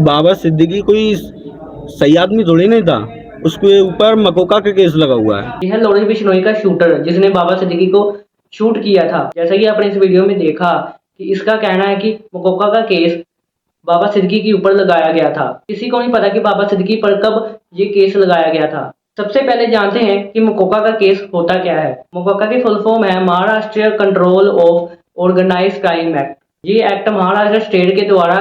बाबा सिद्दीकी कोई सही आदमी थोड़ी नहीं था, उसके ऊपर मकोका का केस लगा हुआ है। यह लॉरेंस बिश्नोई का शूटर जिसने बाबा सिद्दीकी को शूट किया था। जैसा कि आपने इस वीडियो में देखा कि इसका कहना है कि मकोका का केस बाबा सिद्दीकी के ऊपर लगाया गया था। किसी को नहीं पता कि बाबा सिद्दीकी पर कब ये केस लगाया गया था। सबसे पहले जानते हैं कि मकोका का केस होता क्या है। मकोका की फुल फॉर्म है Maharashtra control of organised crime act. ये एक्ट महाराष्ट्र स्टेट के द्वारा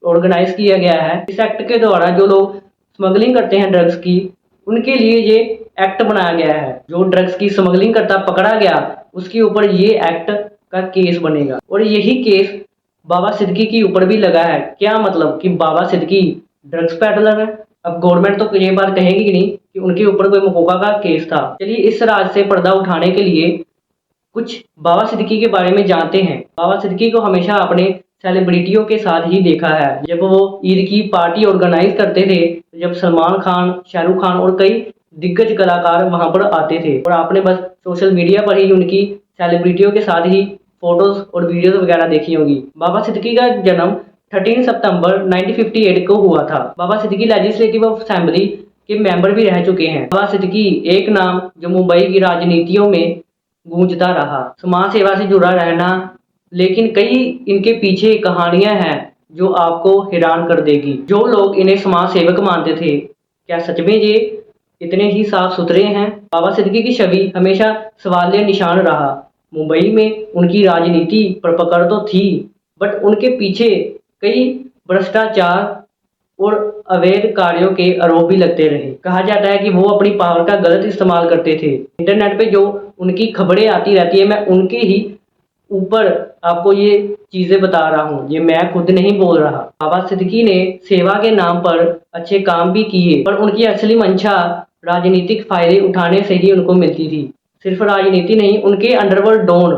ऑर्गेनाइज किया गया है। इस एक्ट के द्वारा जो लोग स्मगलिंग करते हैं ड्रग्स की, उनके लिए ये एक्ट बनाया गया है। जो ड्रग्स की स्मगलिंग करता पकड़ा गया, उसके ऊपर ये एक्ट का केस बनेगा। और यही केस बाबा सिद्दीकी के ऊपर भी लगा है। क्या मतलब कि बाबा सिद्दीकी ड्रग्स पेडलर है। अब गवर्नमेंट तो ये बात कहेगी कि नहीं कि उनके ऊपर कोई मकोका का केस था। चलिए इस राज से पर्दा उठाने के लिए कुछ बाबा सिद्दीकी के बारे में जानते हैं। बाबा सिद्दीकी को हमेशा अपने सेलिब्रिटियों के साथ ही देखा है। जब वो ईद की पार्टी ऑर्गेनाइज करते थे, जब सलमान खान, शाहरुख खान और कई दिग्गज कलाकार वहां पर आते थे, और आपने बस सोशल मीडिया पर ही उनकी सेलिब्रिटियों के साथ ही फोटोज और वीडियोज वगैरह देखी होंगी। बाबा सिद्दीकी का जन्म 13 सितंबर 1958 को हुआ था। बाबा सिद्दीकी लेजिस्लेटिव असेंबली के मेंबर भी रह चुके हैं। बाबा सिद्दीकी एक नाम जो मुंबई की राजनीतियों में गूंजता रहा। समाज सेवा से जुड़ा रहना, लेकिन कई इनके पीछे कहानियां हैं जो आपको हैरान कर देगी। जो लोग इन्हें समाज सेवक मानते थे, क्या सच में ये इतने ही साफ सुथरे हैं? बाबा सिद्दीकी की छवि हमेशा सवालिया निशान रहा। मुंबई में उनकी राजनीति पर पकड़ तो थी, बट उनके पीछे कई भ्रष्टाचार और अवैध कार्यों के आरोप भी लगते रहे। कहा जाता है कि वो अपनी पावर का गलत इस्तेमाल करते थे। इंटरनेट पे जो उनकी खबरें आती रहती है, मैं उनके ही ऊपर आपको ये चीजें बता रहा हूँ, ये मैं खुद नहीं बोल रहा। बाबा सिद्दीकी ने सेवा के नाम पर अच्छे काम भी किए, पर उनकी असली मंशा राजनीतिक फायदे उठाने से ही उनको मिलती थी। सिर्फ राजनीति नहीं, उनके अंडरवर्ल्ड डॉन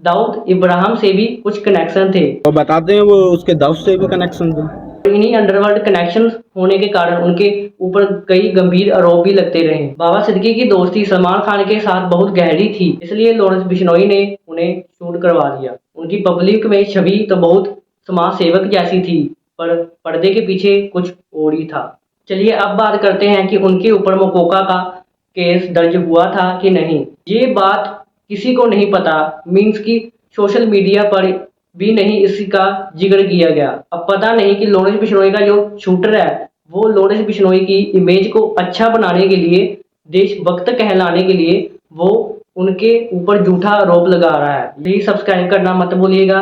दाऊद इब्राहिम से भी कुछ कनेक्शन थे। और बताते हैं वो उसके दाऊद से भी कनेक्शन थे। इन्हीं अंडरवर्ल्ड कनेक्शन होने के कारण उनके ऊपर कई गंभीर आरोप भी लगते रहे। बाबा सिद्दीकी की दोस्ती सलमान खान के साथ बहुत गहरी थी, इसलिए लॉरेंस बिश्नोई ने उन्हें शूट करवा दिया। उनकी पब्लिक में छवि तो बहुत समाज सेवक जैसी थी, पर पर्दे के पीछे कुछ और ही था। चलिए अब बात करते हैं कि उनके ऊपर मकोका का केस दर्ज हुआ था कि नहीं। ये बात किसी को नहीं पता, मीन्स की सोशल मीडिया पर भी नहीं इसका जिक्र किया गया। अब पता नहीं कि लॉरेंस बिश्नोई का जो शूटर है, वो लॉरेंस बिश्नोई की इमेज को अच्छा बनाने के लिए, देशभक्त कहलाने के लिए वो उनके ऊपर झूठा आरोप लगा रहा है। प्लीज सब्सक्राइब करना मत भूलिएगा।